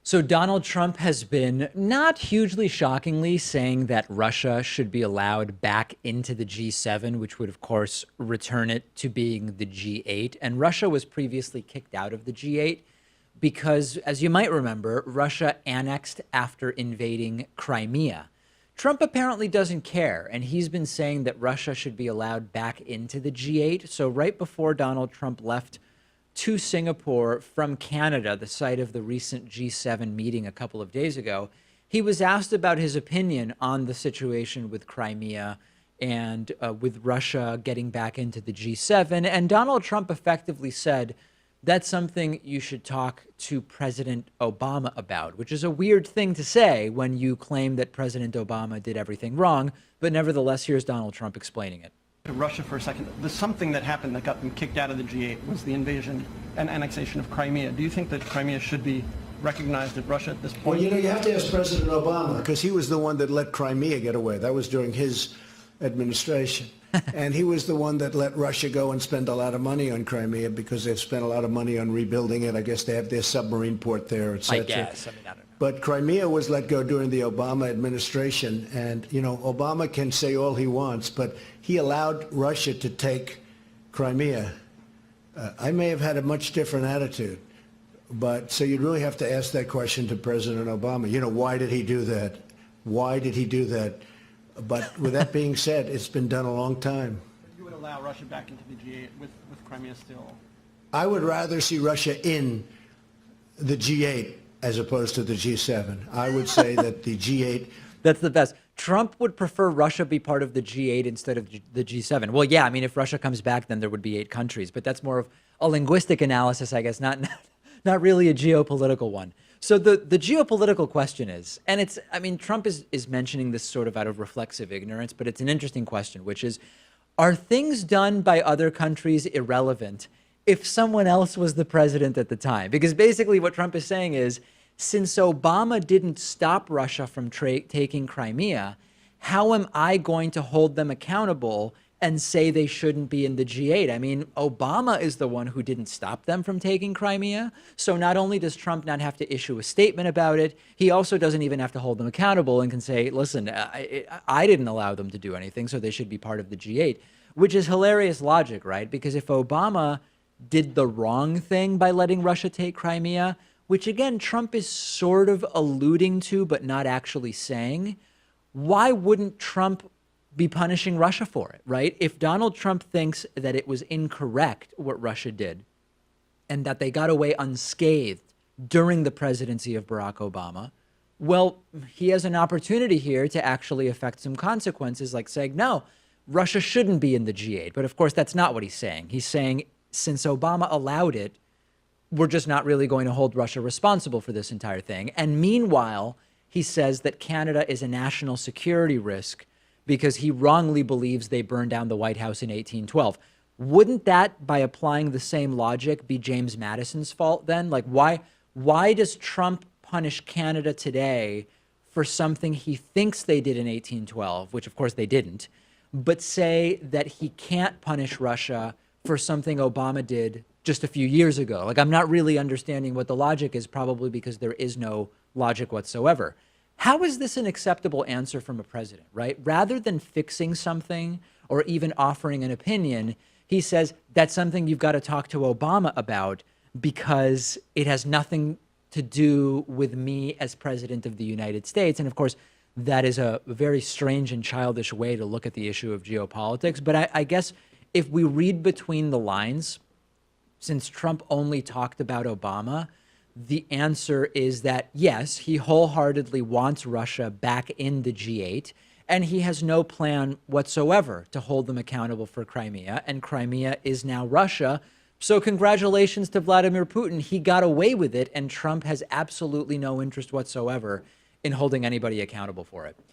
So Donald Trump has been, not hugely shockingly, saying that Russia should be allowed back into the G7, which would, of course, return it to being the G8. And Russia was previously kicked out of the G8 because, as you might remember, Russia annexed after invading Crimea. Trump apparently doesn't care, and he's been saying that Russia should be allowed back into the G8. So right before Donald Trump left to Singapore from Canada, the site of the recent G7 meeting a couple of days ago, he was asked about his opinion on the situation with Crimea and with Russia getting back into the G7. And Donald Trump effectively said, that's something you should talk to President Obama about, which is a weird thing to say when you claim that President Obama did everything wrong. But nevertheless, here's Donald Trump explaining it. To Russia for a second. The something that happened that got them kicked out of the G8 was the invasion and annexation of Crimea. Do you think that Crimea should be recognized at Russia at this point? Well, you have to ask President Obama, because he was the one that let Crimea get away. That was during his administration. And he was the one that let Russia go and spend a lot of money on Crimea because they've spent a lot of money on rebuilding it. I guess they have their submarine port there, et cetera. I guess. I mean, I don't know. But Crimea was let go during the Obama administration. And, Obama can say all he wants, but he allowed Russia to take Crimea. I may have had a much different attitude. But so you'd really have to ask that question to President Obama. Why did he do that? Why did he do that? But with that being said, it's been done a long time. You would allow Russia back into the G8 with Crimea still? I would rather see Russia in the G8 as opposed to the G7. I would say that the G8... That's the best. Trump would prefer Russia be part of the G8 instead of the G7. Well, yeah, I mean, if Russia comes back, then there would be 8 countries. But that's more of a linguistic analysis, I guess, not really a geopolitical one. So the geopolitical question is, and it's, I mean, Trump is mentioning this sort of out of reflexive ignorance, but it's an interesting question, which is, are things done by other countries irrelevant if someone else was the president at the time? Because basically what Trump is saying is, since Obama didn't stop Russia from taking Crimea, how am I going to hold them accountable and say they shouldn't be in the G8? I mean, Obama is the one who didn't stop them from taking Crimea. So not only does Trump not have to issue a statement about it, he also doesn't even have to hold them accountable and can say, listen, I didn't allow them to do anything, so they should be part of the G8, which is hilarious logic, right? Because if Obama did the wrong thing by letting Russia take Crimea, which again, Trump is sort of alluding to, but not actually saying, why wouldn't Trump be punishing Russia for it, right? If Donald Trump thinks that it was incorrect what Russia did and that they got away unscathed during the presidency of Barack Obama, well, he has an opportunity here to actually affect some consequences, like saying, no, Russia shouldn't be in the G8. But of course, that's not what he's saying. He's saying, since Obama allowed it, we're just not really going to hold Russia responsible for this entire thing. And meanwhile, he says that Canada is a national security risk because he wrongly believes they burned down the White House in 1812. Wouldn't that, by applying the same logic, be James Madison's fault then? Like, why does Trump punish Canada today for something he thinks they did in 1812, which of course they didn't, but say that he can't punish Russia for something Obama did just a few years ago? Like, I'm not really understanding what the logic is, probably because there is no logic whatsoever. How is this an acceptable answer from a president, right? Rather than fixing something or even offering an opinion, he says that's something you've got to talk to Obama about because it has nothing to do with me as president of the United States. And of course, that is a very strange and childish way to look at the issue of geopolitics. But I guess if we read between the lines, since Trump only talked about Obama, the answer is that, yes, he wholeheartedly wants Russia back in the G8, and he has no plan whatsoever to hold them accountable for Crimea, and Crimea is now Russia. So congratulations to Vladimir Putin. He got away with it, and Trump has absolutely no interest whatsoever in holding anybody accountable for it.